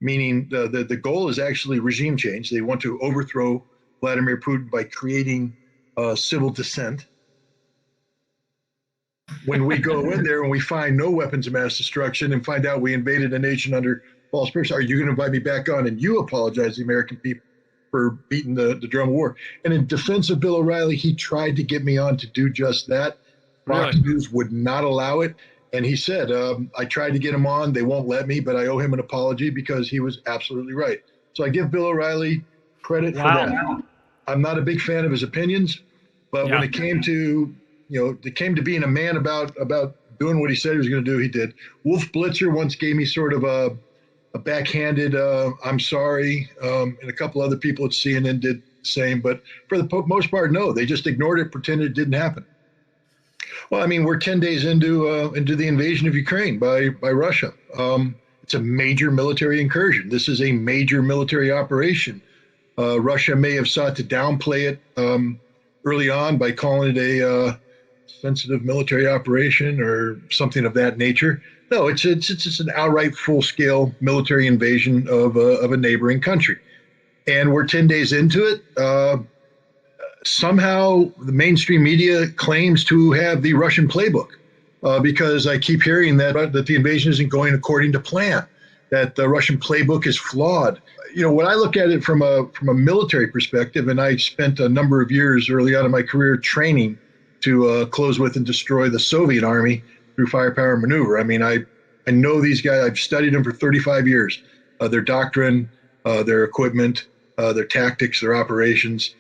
meaning the goal is actually regime change. They want to overthrow Vladimir Putin by creating civil dissent. When we go in there and we find no weapons of mass destruction and find out we invaded a nation under false pretense, are you going to invite me back on and you apologize to the American people for beating the drum of war? And in defense of Bill O'Reilly, he tried to get me on to do just that. Fox News would not allow it. And he said, I tried to get him on. They won't let me, but I owe him an apology because he was absolutely right. So I give Bill O'Reilly credit for that. I'm not a big fan of his opinions, but when it came to, it came to being a man about doing what he said he was going to do, he did. Wolf Blitzer once gave me sort of a backhanded, I'm sorry, and a couple other people at CNN did the same. But for the most part, no, they just ignored it, pretended it didn't happen. Well, I mean, we're 10 days into the invasion of Ukraine by Russia. It's a major military incursion. This is a major military operation. Russia may have sought to downplay it early on by calling it a sensitive military operation or something of that nature. No, it's an outright full-scale military invasion of a neighboring country, and we're 10 days into it. Somehow, the mainstream media claims to have the Russian playbook because I keep hearing that the invasion isn't going according to plan, that the Russian playbook is flawed. When I look at it from a military perspective, and I spent a number of years early on in my career training to close with and destroy the Soviet army through firepower and maneuver. I mean, I know these guys. I've studied them for 35 years. Their doctrine, their equipment, their tactics, their operations.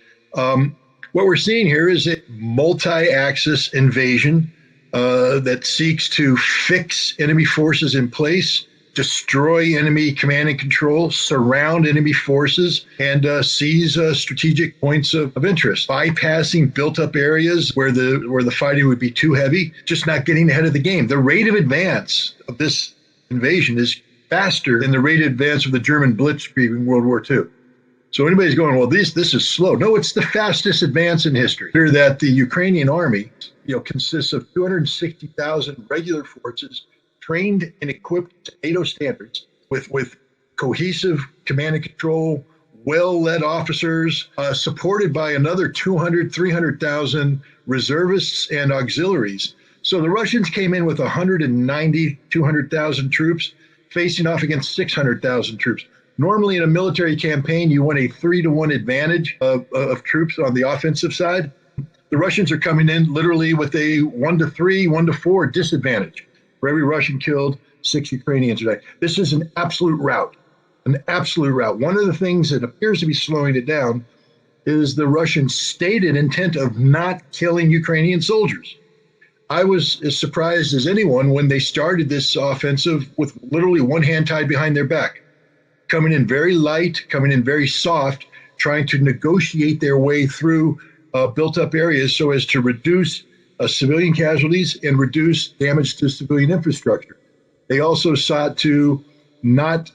What we're seeing here is a multi-axis invasion that seeks to fix enemy forces in place, destroy enemy command and control, surround enemy forces, and seize strategic points of interest, bypassing built-up areas where the fighting would be too heavy, just not getting ahead of the game. The rate of advance of this invasion is faster than the rate of advance of the German Blitzkrieg in World War II. So anybody's going, well, this is slow. No, it's the fastest advance in history. That the Ukrainian army, consists of 260,000 regular forces trained and equipped to NATO standards with cohesive command and control, well-led officers, supported by another 300,000 reservists and auxiliaries. So the Russians came in with 200,000 troops facing off against 600,000 troops. Normally in a military campaign, you want a 3-to-1 advantage of troops on the offensive side. The Russians are coming in literally with a 1-to-3, 1-to-4 disadvantage. For every Russian killed, 6 Ukrainians today. This is an absolute rout, an absolute rout. One of the things that appears to be slowing it down is the Russian stated intent of not killing Ukrainian soldiers. I was as surprised as anyone when they started this offensive with literally one hand tied behind their back, coming in very light, coming in very soft, trying to negotiate their way through built-up areas so as to reduce civilian casualties and reduce damage to civilian infrastructure. They also sought to not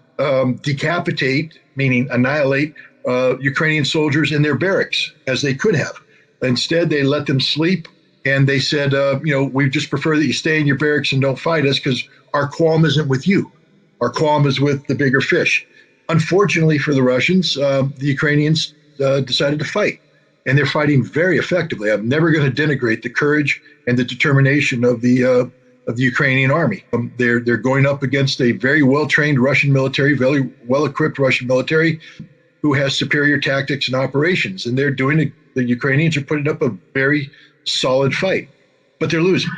decapitate, meaning annihilate, Ukrainian soldiers in their barracks, as they could have. Instead, they let them sleep, and they said, we just prefer that you stay in your barracks and don't fight us because our qualm isn't with you. Our qualm is with the bigger fish. Unfortunately for the Russians, the Ukrainians decided to fight. And they're fighting very effectively. I'm never going to denigrate the courage and the determination of the Ukrainian army. They're going up against a very well-trained Russian military, very well-equipped Russian military, who has superior tactics and operations. And the Ukrainians are putting up a very solid fight, but they're losing.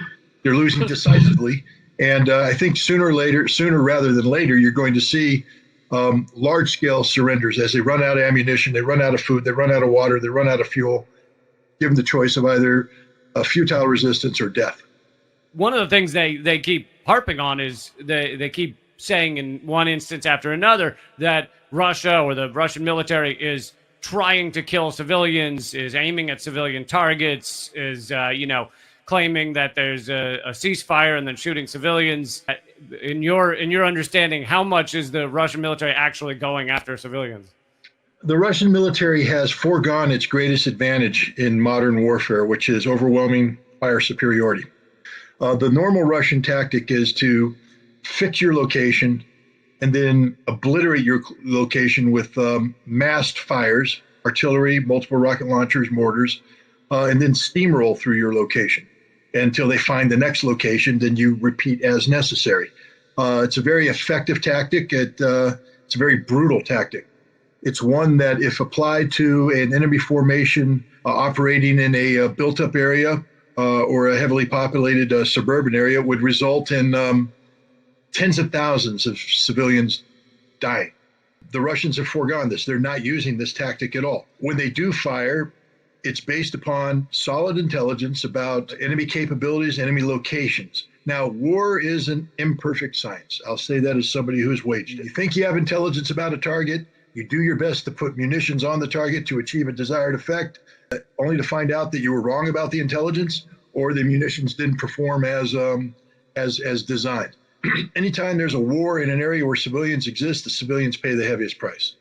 They're losing decisively. And I think sooner rather than later, you're going to see large-scale surrenders as they run out of ammunition, they run out of food, they run out of water, they run out of fuel, give them the choice of either a futile resistance or death. One of the things they keep harping on is they keep saying in one instance after another that Russia or the Russian military is trying to kill civilians, is aiming at civilian targets, is, claiming that there's a ceasefire and then shooting civilians. In your understanding, how much is the Russian military actually going after civilians? The Russian military has foregone its greatest advantage in modern warfare, which is overwhelming fire superiority. The normal Russian tactic is to fix your location, and then obliterate your location with massed fires, artillery, multiple rocket launchers, mortars, and then steamroll through your location until they find the next location. Then you repeat as necessary. It's a very effective tactic. It's a very brutal tactic. It's one that, if applied to an enemy formation operating in a built-up area or a heavily populated suburban area, would result in tens of thousands of civilians dying. The Russians have foregone this. They're not using this tactic at all. When they do fire, it's based upon solid intelligence about enemy capabilities, enemy locations. Now, war is an imperfect science. I'll say that as somebody who's waged it. You think you have intelligence about a target, you do your best to put munitions on the target to achieve a desired effect, only to find out that you were wrong about the intelligence, or the munitions didn't perform as designed. Anytime there's a war in an area where civilians exist, the civilians pay the heaviest price.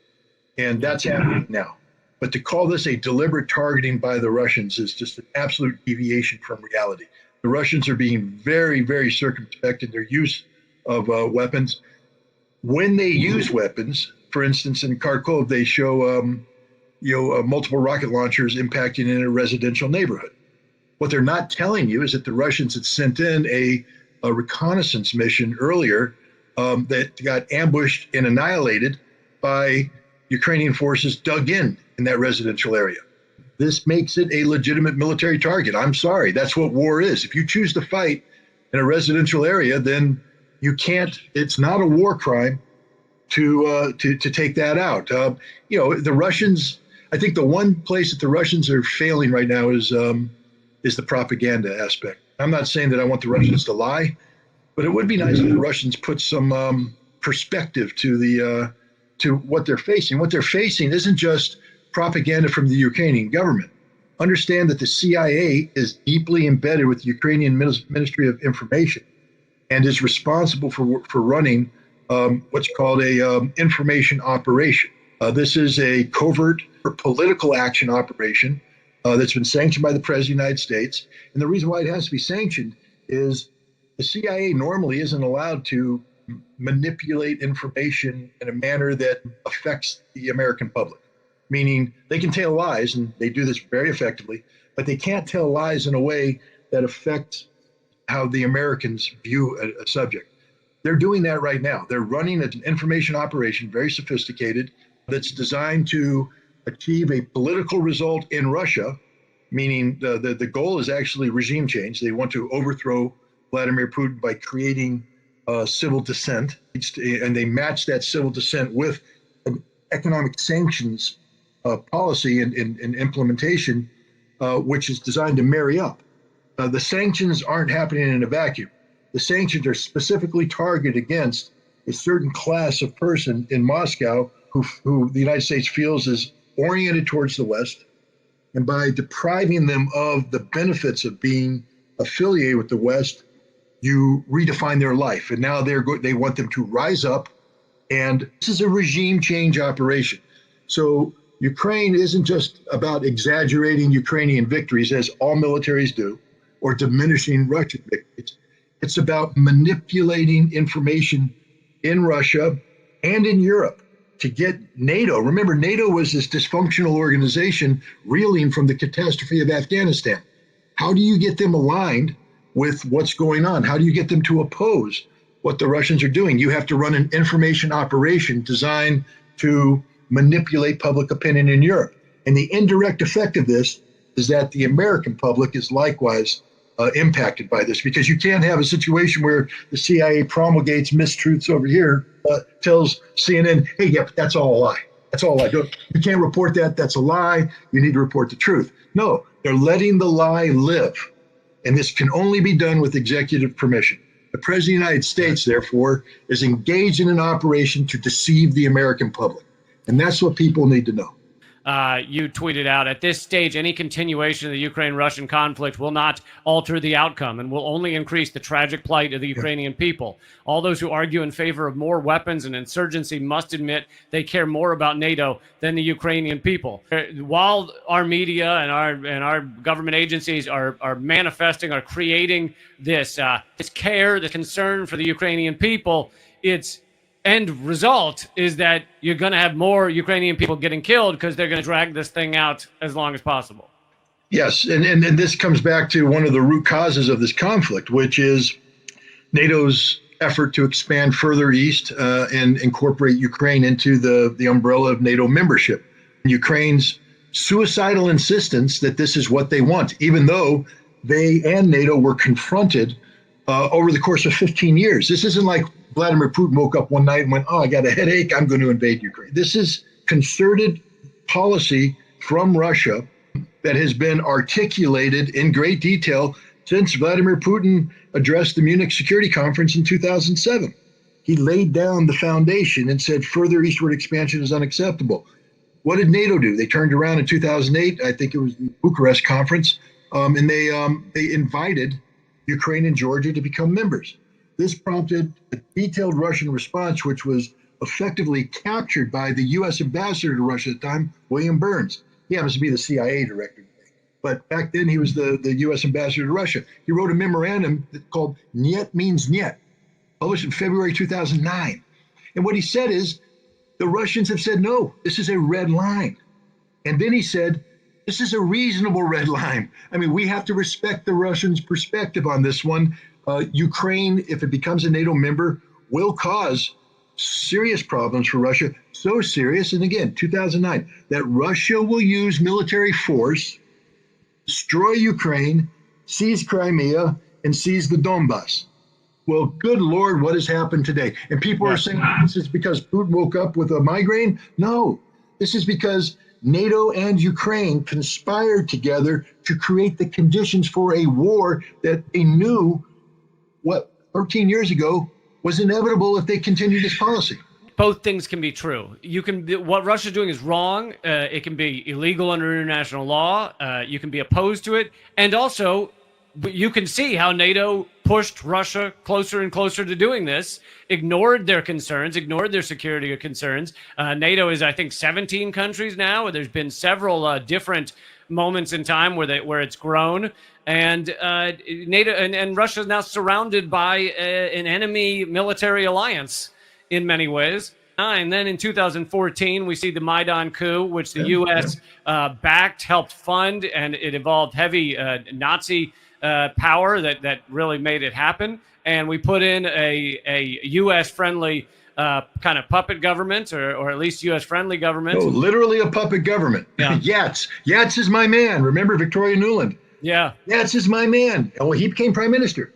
And that's happening now. But to call this a deliberate targeting by the Russians is just an absolute deviation from reality. The Russians are being very, very circumspect in their use of weapons. When they use weapons, for instance, in Kharkov, they show multiple rocket launchers impacting in a residential neighborhood. What they're not telling you is that the Russians had sent in a reconnaissance mission earlier that got ambushed and annihilated by Ukrainian forces dug in that residential area. This makes it a legitimate military target. I'm sorry, that's what war is. If you choose to fight in a residential area, then you can't. It's not a war crime to take that out. The Russians. I think the one place that the Russians are failing right now is the propaganda aspect. I'm not saying that I want the Russians to lie, but it would be nice if the Russians put some perspective to what they're facing. What they're facing isn't just propaganda from the Ukrainian government. Understand that the CIA is deeply embedded with the Ukrainian Ministry of Information and is responsible for running what's called a information operation. This is a covert or political action operation that's been sanctioned by the President of the United States. And the reason why it has to be sanctioned is the CIA normally isn't allowed to manipulate information in a manner that affects the American public. Meaning they can tell lies, and they do this very effectively, but they can't tell lies in a way that affects how the Americans view a subject. They're doing that right now. They're running an information operation, very sophisticated, that's designed to achieve a political result in Russia, meaning the goal is actually regime change. They want to overthrow Vladimir Putin by creating civil dissent, and they match that civil dissent with an economic sanctions policy and implementation, which is designed to marry up. The sanctions aren't happening in a vacuum. The sanctions are specifically targeted against a certain class of person in Moscow who the United States feels is oriented towards the West. And by depriving them of the benefits of being affiliated with the West, you redefine their life. And now they want them to rise up. And this is a regime change operation. So Ukraine isn't just about exaggerating Ukrainian victories, as all militaries do, or diminishing Russian victories. It's about manipulating information in Russia and in Europe to get NATO. Remember, NATO was this dysfunctional organization reeling from the catastrophe of Afghanistan. How do you get them aligned with what's going on? How do you get them to oppose what the Russians are doing? You have to run an information operation designed to manipulate public opinion in Europe. And the indirect effect of this is that the American public is likewise impacted by this, because you can't have a situation where the CIA promulgates mistruths over here, tells CNN, hey, yeah, but that's all a lie. That's all a lie. You can't report that. That's a lie. You need to report the truth. No, they're letting the lie live. And this can only be done with executive permission. The President of the United States, therefore, is engaged in an operation to deceive the American public. And that's what people need to know. You tweeted out, at this stage, any continuation of the Ukraine-Russian conflict will not alter the outcome and will only increase the tragic plight of the Ukrainian people. All those who argue in favor of more weapons and insurgency must admit they care more about NATO than the Ukrainian people. While our media and our government agencies are manifesting, are creating this care, the concern for the Ukrainian people, it's end result is that you're going to have more Ukrainian people getting killed because they're going to drag this thing out as long as possible. Yes, and this comes back to one of the root causes of this conflict, which is NATO's effort to expand further east and incorporate Ukraine into the umbrella of NATO membership. Ukraine's suicidal insistence that this is what they want, even though they and NATO were confronted over the course of 15 years. This isn't like Vladimir Putin woke up one night and went, oh, I got a headache, I'm going to invade Ukraine. This is concerted policy from Russia that has been articulated in great detail since Vladimir Putin addressed the Munich Security Conference in 2007. He laid down the foundation and said further eastward expansion is unacceptable. What did NATO do? They turned around in 2008, I think it was the Bucharest Conference, and they invited Ukraine and Georgia to become members. This prompted a detailed Russian response, which was effectively captured by the U.S. ambassador to Russia at the time, William Burns. He happens to be the CIA director today. But back then, he was the U.S. ambassador to Russia. He wrote a memorandum called Niet means Niet, published in February 2009. And what he said is, the Russians have said, no, this is a red line. And then he said, this is a reasonable red line. I mean, we have to respect the Russians' perspective on this one. Ukraine, if it becomes a NATO member, will cause serious problems for Russia. So serious, and again, 2009, that Russia will use military force, destroy Ukraine, seize Crimea, and seize the Donbass. Well, good Lord, what has happened today? And people are saying this is because Putin woke up with a migraine. No, this is because NATO and Ukraine conspired together to create the conditions for a war that they knew, 13 years ago, was inevitable if they continued this policy. Both things can be true. What Russia's doing is wrong. It can be illegal under international law. You can be opposed to it. And also, you can see how NATO pushed Russia closer and closer to doing this, ignored their concerns, ignored their security concerns. NATO is, I think, 17 countries now. There's been several different moments in time where it's grown. And NATO and Russia is now surrounded by an enemy military alliance in many ways. And then in 2014, we see the Maidan coup, which the U.S. Backed, helped fund, and it involved heavy Nazi power that really made it happen. And we put in a U.S.-friendly kind of puppet government, or at least U.S.-friendly government. Oh, literally a puppet government. Yeah. Yats is my man. Remember Victoria Nuland? Yeah. Yats is my man. Well, he became prime minister.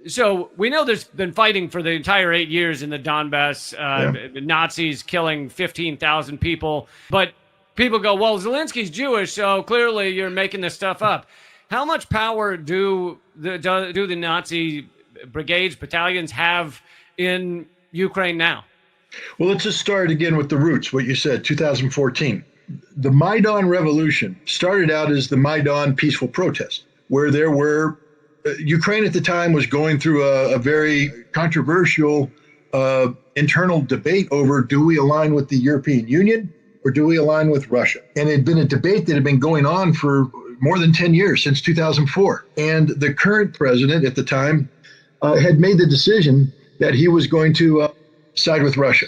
So we know there's been fighting for the entire 8 years in the Donbass, Nazis killing 15,000 people. But people go, well, Zelensky's Jewish, so clearly you're making this stuff up. How much power do the Nazi brigades, battalions have in Ukraine now? Well, let's just start again with the roots, what you said, 2014. The Maidan Revolution started out as the Maidan peaceful protest, where there were Ukraine at the time was going through a very controversial internal debate over, do we align with the European Union or do we align with Russia? And it had been a debate that had been going on for more than 10 years, since 2004. And the current president at the time had made the decision that he was going to side with Russia.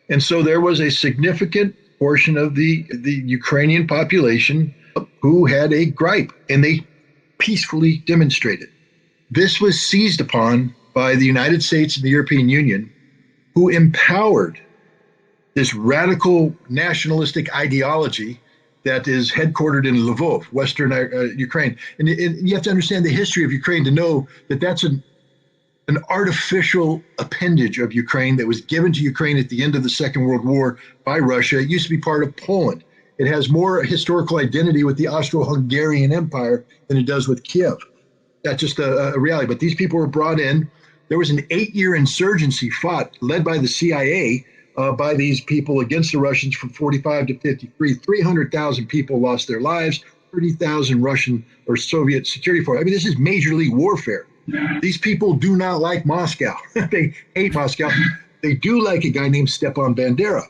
And so there was a significant portion of the Ukrainian population who had a gripe, and they peacefully demonstrated. This was seized upon by the United States and the European Union, who empowered this radical nationalistic ideology that is headquartered in Lvov, Western Ukraine. And you have to understand the history of Ukraine to know that that's an artificial appendage of Ukraine that was given to Ukraine at the end of the Second World War by Russia. It used to be part of Poland. It has more historical identity with the Austro-Hungarian Empire than it does with Kiev. That's just a reality. But these people were brought in. There was an 8-year insurgency fought, led by the CIA, by these people against the Russians from 45 to 53. 300,000 people lost their lives, 30,000 Russian or Soviet security forces. I mean, this is major league warfare. These people do not like Moscow. They hate Moscow. They do like a guy named Stepan Bandera.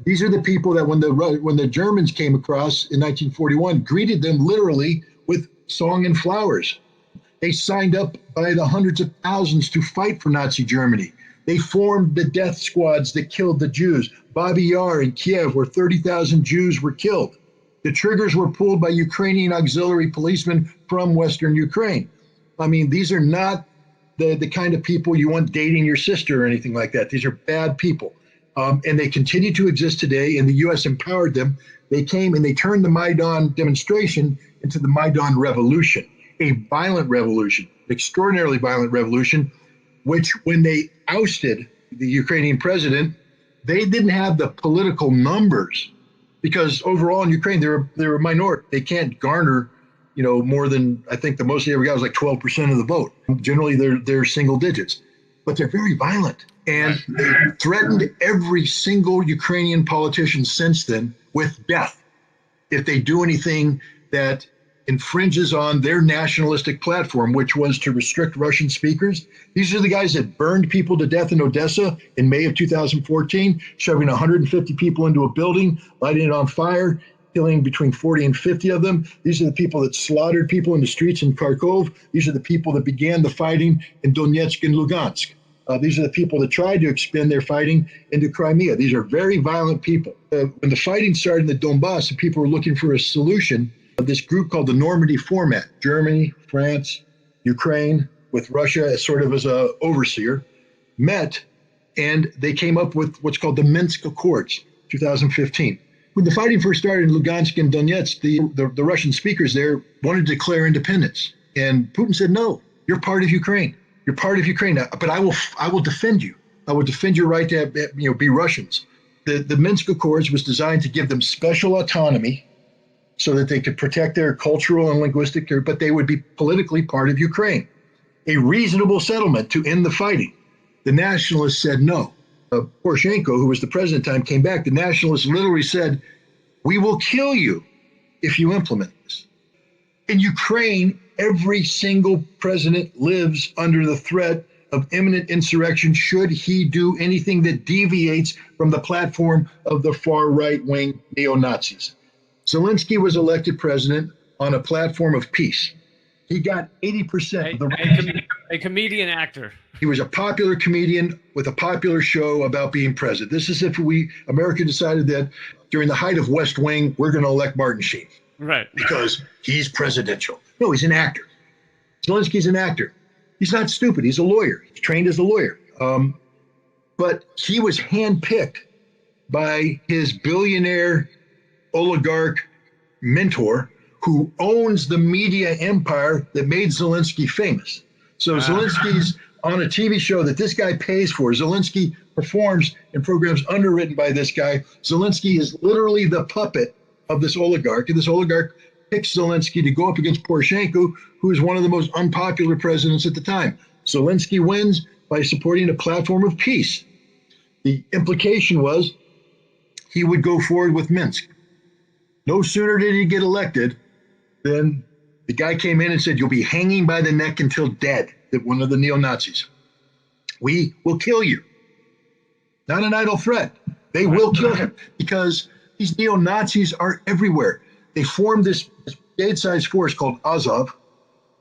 These are the people that when the Germans came across in 1941, greeted them literally with song and flowers. They signed up by the hundreds of thousands to fight for Nazi Germany. They formed the death squads that killed the Jews. Babi Yar in Kiev, where 30,000 Jews were killed. The triggers were pulled by Ukrainian auxiliary policemen from Western Ukraine. I mean, these are not the kind of people you want dating your sister or anything like that. These are bad people. And they continue to exist today, and the U.S. empowered them. They came and they turned the Maidan demonstration into the Maidan revolution, a violent revolution, an extraordinarily violent revolution, which when they ousted the Ukrainian president, they didn't have the political numbers, because overall in Ukraine, they're a minority. They can't garner, more than, I think the most they ever got was like 12% of the vote. Generally, they're single digits, but they're very violent. And they threatened every single Ukrainian politician since then with death if they do anything that infringes on their nationalistic platform, which was to restrict Russian speakers. These are the guys that burned people to death in Odessa in May of 2014, shoving 150 people into a building, lighting it on fire, killing between 40 and 50 of them. These are the people that slaughtered people in the streets in Kharkov. These are the people that began the fighting in Donetsk and Lugansk. These are the people that tried to expend their fighting into Crimea. These are very violent people. When the fighting started in the Donbass and people were looking for a solution, this group called the Normandy Format, Germany, France, Ukraine, with Russia as sort of as an overseer, met, and they came up with what's called the Minsk Accords, 2015. When the fighting first started in Lugansk and Donetsk, the Russian speakers there wanted to declare independence. And Putin said, no, you're part of Ukraine. You're part of Ukraine, but I will defend you. I will defend your right to be Russians. The Minsk Accords was designed to give them special autonomy so that they could protect their cultural and linguistic, but they would be politically part of Ukraine. A reasonable settlement to end the fighting. The nationalists said no. Poroshenko, who was the president at the time, came back. The nationalists literally said, we will kill you if you implement this. In Ukraine, every single president lives under the threat of imminent insurrection should he do anything that deviates from the platform of the far right-wing neo-Nazis. Zelensky was elected president on a platform of peace. He got 80% of the a comedian actor. He was a popular comedian with a popular show about being president. This is if America decided that during the height of West Wing, we're going to elect Martin Sheen. Right. Because he's presidential. No, he's an actor. Zelensky's an actor. He's not stupid. He's a lawyer. He's trained as a lawyer. But he was handpicked by his billionaire oligarch mentor who owns the media empire that made Zelensky famous. So Zelensky's on a TV show that this guy pays for. Zelensky performs in programs underwritten by this guy. Zelensky is literally the puppet of this oligarch, and this oligarch picks Zelensky to go up against Poroshenko, who is one of the most unpopular presidents at the time. Zelensky wins by supporting a platform of peace. The implication was he would go forward with Minsk. No sooner did he get elected than the guy came in and said, you'll be hanging by the neck until dead, that one of the neo-Nazis. We will kill you. Not an idle threat. They will kill him because these neo-Nazis are everywhere. They formed this brigade-sized force called Azov,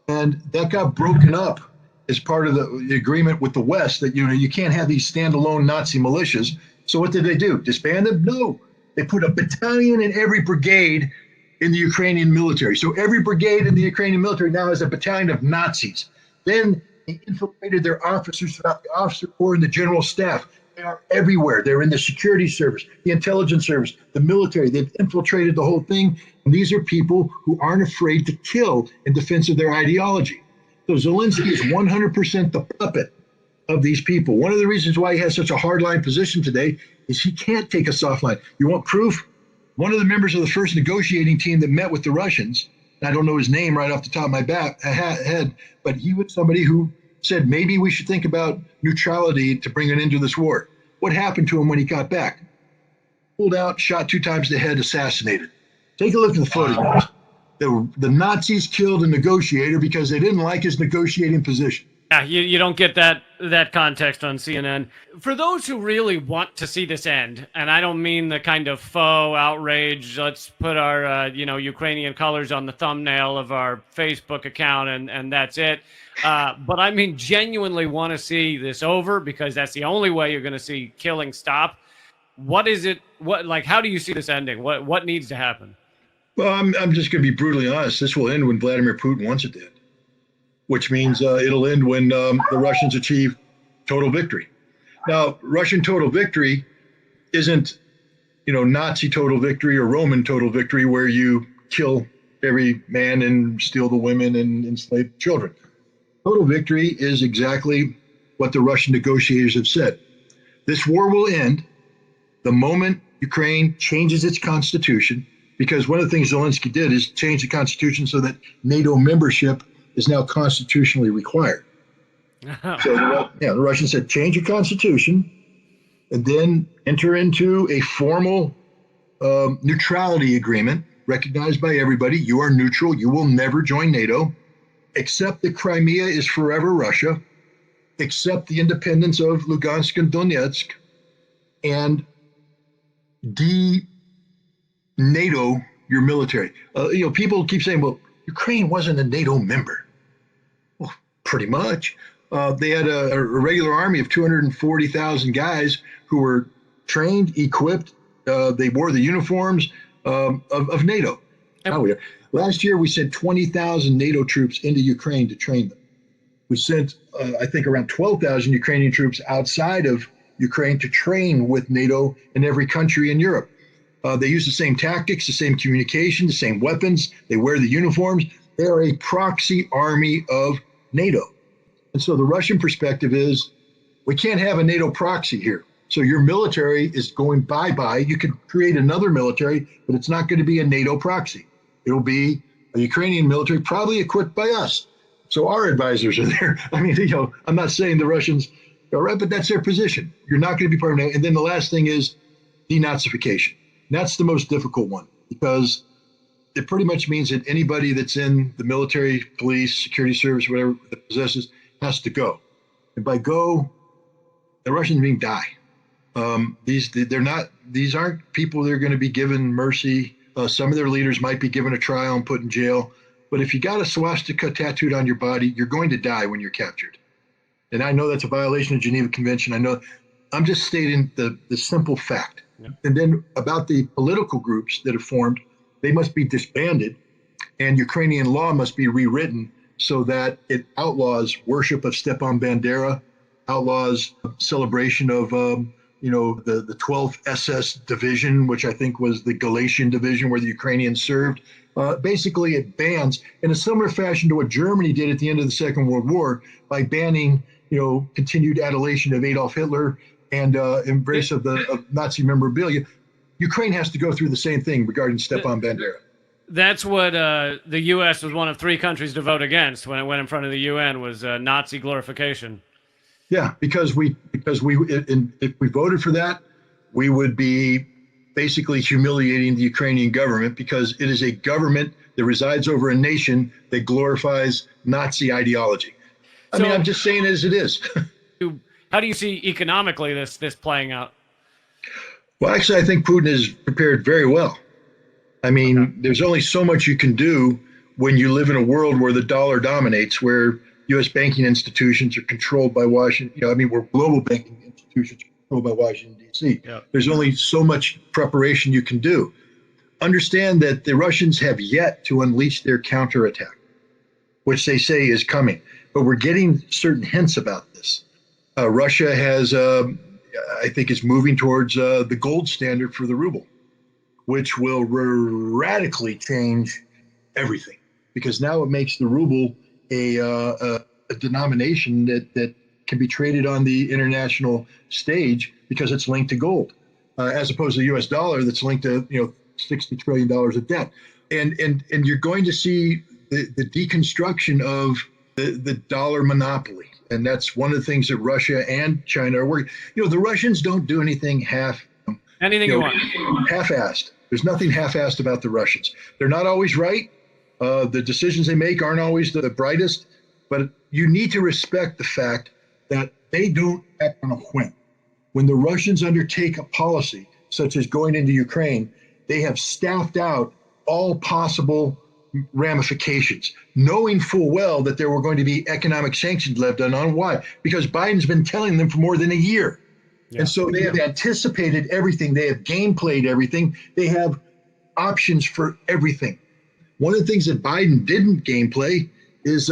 and that got broken up as part of the agreement with the West that, you can't have these standalone Nazi militias. So what did they do? Disband them? No. They put a battalion in every brigade in the Ukrainian military. So every brigade in the Ukrainian military now has a battalion of Nazis. Then they infiltrated their officers throughout the officer corps and the general staff. They are everywhere. They're in the security service, the intelligence service, the military. They've infiltrated the whole thing. And these are people who aren't afraid to kill in defense of their ideology. So Zelensky is 100% the puppet of these people. One of the reasons why he has such a hardline position today is he can't take a soft line. You want proof? One of the members of the first negotiating team that met with the Russians, and I don't know his name right off the top of my head, but he was somebody who said maybe we should think about neutrality to bring an end to this war. What happened to him when he got back? Pulled out, shot 2 times in the head, assassinated. Take a look at the photographs. The Nazis killed a negotiator because they didn't like his negotiating position. You don't get that context on CNN. For those who really want to see this end, and I don't mean the kind of faux outrage, let's put our Ukrainian colors on the thumbnail of our Facebook account and that's it. But I mean genuinely want to see this over, because that's the only way you're going to see killing stop. What is it? How do you see this ending? What needs to happen? Well, I'm just going to be brutally honest. This will end when Vladimir Putin wants it to end, which means it'll end when the Russians achieve total victory. Now, Russian total victory isn't, Nazi total victory or Roman total victory, where you kill every man and steal the women and enslave children. Total victory is exactly what the Russian negotiators have said. This war will end the moment Ukraine changes its constitution, because one of the things Zelensky did is change the constitution so that NATO membership is now constitutionally required. So the Russians said, change your constitution and then enter into a formal neutrality agreement recognized by everybody. You are neutral. You will never join NATO. Accept that Crimea is forever Russia. Accept the independence of Lugansk and Donetsk, and de-NATO your military. People keep saying, well, Ukraine wasn't a NATO member. Well, pretty much. They had a regular army of 240,000 guys who were trained, equipped. They wore the uniforms of NATO. Last year, we sent 20,000 NATO troops into Ukraine to train them. We sent, I think, around 12,000 Ukrainian troops outside of Ukraine to train with NATO in every country in Europe. They use the same tactics, the same communication, the same weapons. They wear the uniforms. They are a proxy army of NATO. And so the Russian perspective is, we can't have a NATO proxy here. So your military is going bye-bye. You could create another military, but it's not going to be a NATO proxy. It'll be a Ukrainian military, probably equipped by us. So our advisors are there. I mean, I'm not saying the Russians are right, but that's their position. You're not going to be part of NATO. And then the last thing is denazification. That's the most difficult one, because it pretty much means that anybody that's in the military, police, security service, whatever that possesses, has to go. And by go, the Russians mean die. These aren't people that are going to be given mercy. Some of their leaders might be given a trial and put in jail. But if you got a swastika tattooed on your body, you're going to die when you're captured. And I know that's a violation of Geneva Convention. I know. I'm just stating the simple fact. Yeah. And then about the political groups that have formed, they must be disbanded, and Ukrainian law must be rewritten so that it outlaws worship of Stepan Bandera, outlaws celebration of the 12th SS division, which I think was the Galatian division where the Ukrainians served. Basically, it bans, in a similar fashion to what Germany did at the end of the Second World War, by banning continued adulation of Adolf Hitler and embrace of Nazi memorabilia. Ukraine has to go through the same thing regarding Stepan Bandera. That's what the U.S. was one of 3 countries to vote against when it went in front of the UN, was Nazi glorification. Yeah, because if we voted for that, we would be basically humiliating the Ukrainian government, because it is a government that resides over a nation that glorifies Nazi ideology. I mean, I'm just saying it as it is. How do you see economically this playing out? Well, actually, I think Putin is prepared very well. I mean, There's only so much you can do when you live in a world where the dollar dominates, where U.S. banking institutions are controlled by Washington. Where global banking institutions are controlled by Washington, D.C. Yep. There's only so much preparation you can do. Understand that the Russians have yet to unleash their counterattack, which they say is coming. But we're getting certain hints about this. Russia has, I think, is moving towards the gold standard for the ruble, which will radically change everything, because now it makes the ruble a denomination that can be traded on the international stage, because it's linked to gold, as opposed to the U.S. dollar that's linked to $60 trillion of debt. And you're going to see the deconstruction of the dollar monopoly. And that's one of the things that Russia and China are working. The Russians don't do anything half-assed. There's nothing half-assed about the Russians. They're not always right. The decisions they make aren't always the brightest, but you need to respect the fact that they don't act on a whim. When the Russians undertake a policy, such as going into Ukraine, they have staffed out all possible ramifications, knowing full well that there were going to be economic sanctions levied on. Why? Because Biden's been telling them for more than a year. Yeah. And so they have anticipated everything. They have game played everything. They have options for everything. One of the things that Biden didn't game play is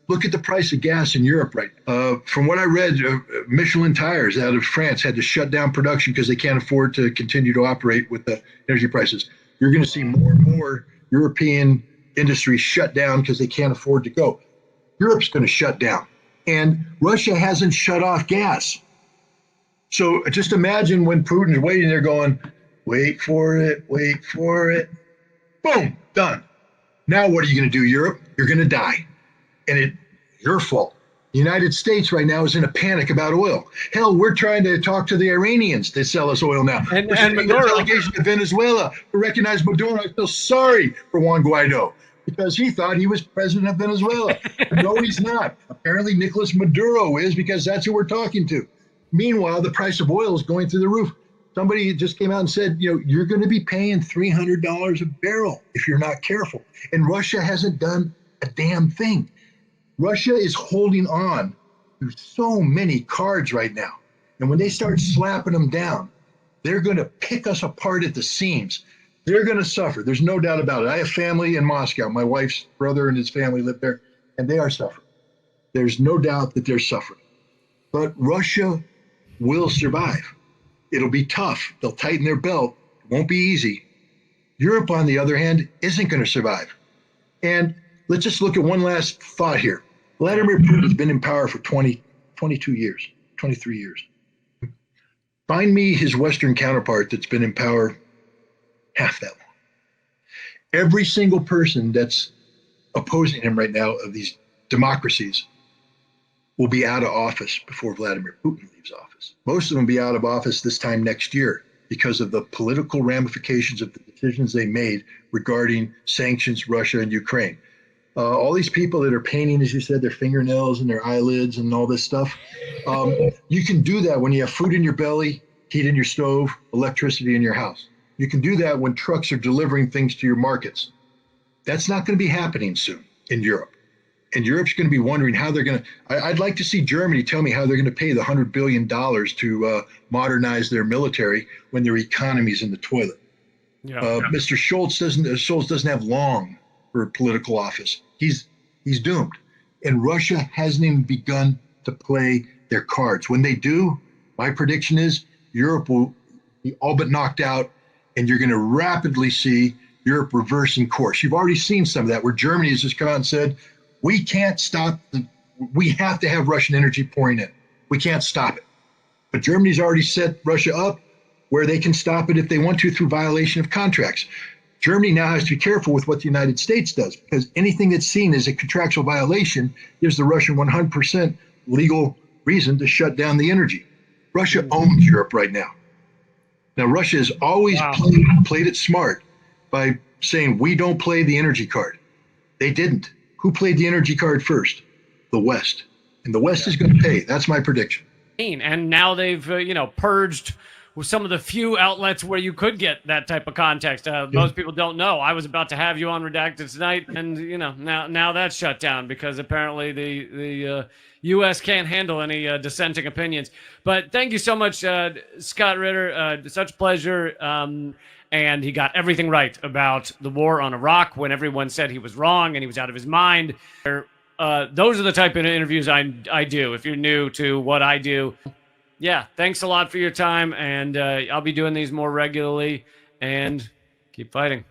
look at the price of gas in Europe right now. From what I read, Michelin Tires out of France had to shut down production because they can't afford to continue to operate with the energy prices. You're going to see more and more European industries shut down because they can't afford to go. Europe's going to shut down. And Russia hasn't shut off gas. So just imagine when Putin's waiting there going, wait for it, boom, done. Now what are you going to do, Europe? You're going to die. And it's your fault. The United States right now is in a panic about oil. Hell, we're trying to talk to the Iranians to sell us oil now. And Maduro, delegation to Venezuela to recognize Maduro. I feel sorry for Juan Guaido because he thought he was president of Venezuela. No, he's not. Apparently, Nicolas Maduro is, because that's who we're talking to. Meanwhile, the price of oil is going through the roof. Somebody just came out and said, you're going to be paying $300 a barrel if you're not careful. And Russia hasn't done a damn thing. Russia is holding on to so many cards right now. And when they start slapping them down, they're going to pick us apart at the seams. They're going to suffer. There's no doubt about it. I have family in Moscow. My wife's brother and his family live there, and they are suffering. There's no doubt that they're suffering. But Russia will survive. It'll be tough. They'll tighten their belt. It won't be easy. Europe, on the other hand, isn't going to survive. And let's just look at one last thought here. Vladimir Putin has been in power for 22 years, 23 years. Find me his Western counterpart that's been in power half that long. Every single person that's opposing him right now of these democracies will be out of office before Vladimir Putin leaves office. Most of them will be out of office this time next year because of the political ramifications of the decisions they made regarding sanctions, Russia, and Ukraine. All these people that are painting, as you said, their fingernails and their eyelids and all this stuff, you can do that when you have food in your belly, heat in your stove, electricity in your house. You can do that when trucks are delivering things to your markets. That's not going to be happening soon in Europe. And Europe's going to be wondering how they're going to, I'd like to see Germany tell me how they're going to pay the $100 billion to modernize their military when their economy's in the toilet. Mr. Scholz doesn't have long for political office. He's doomed. And Russia hasn't even begun to play their cards. When they do, my prediction is Europe will be all but knocked out, and you're going to rapidly see Europe reversing course. You've already seen some of that, where Germany has just come out and said, we can't stop, we have to have Russian energy pouring in. We can't stop it. But Germany's already set Russia up where they can stop it if they want to through violation of contracts. Germany now has to be careful with what the United States does, because anything that's seen as a contractual violation gives the Russian 100% legal reason to shut down the energy. Russia owns Europe right now. Now, Russia has always played it smart by saying, we don't play the energy card. They didn't. Who played the energy card first? The West. And the West is going to pay. That's my prediction. And now they've, purged with some of the few outlets where you could get that type of context. Most people don't know. I was about to have you on Redacted tonight, and now that's shut down because apparently the U.S. can't handle any dissenting opinions. But thank you so much, Scott Ritter. Such a pleasure. And he got everything right about the war on Iraq when everyone said he was wrong and he was out of his mind. Those are the type of interviews I do. If you're new to what I do. Yeah, thanks a lot for your time, and I'll be doing these more regularly, and keep fighting.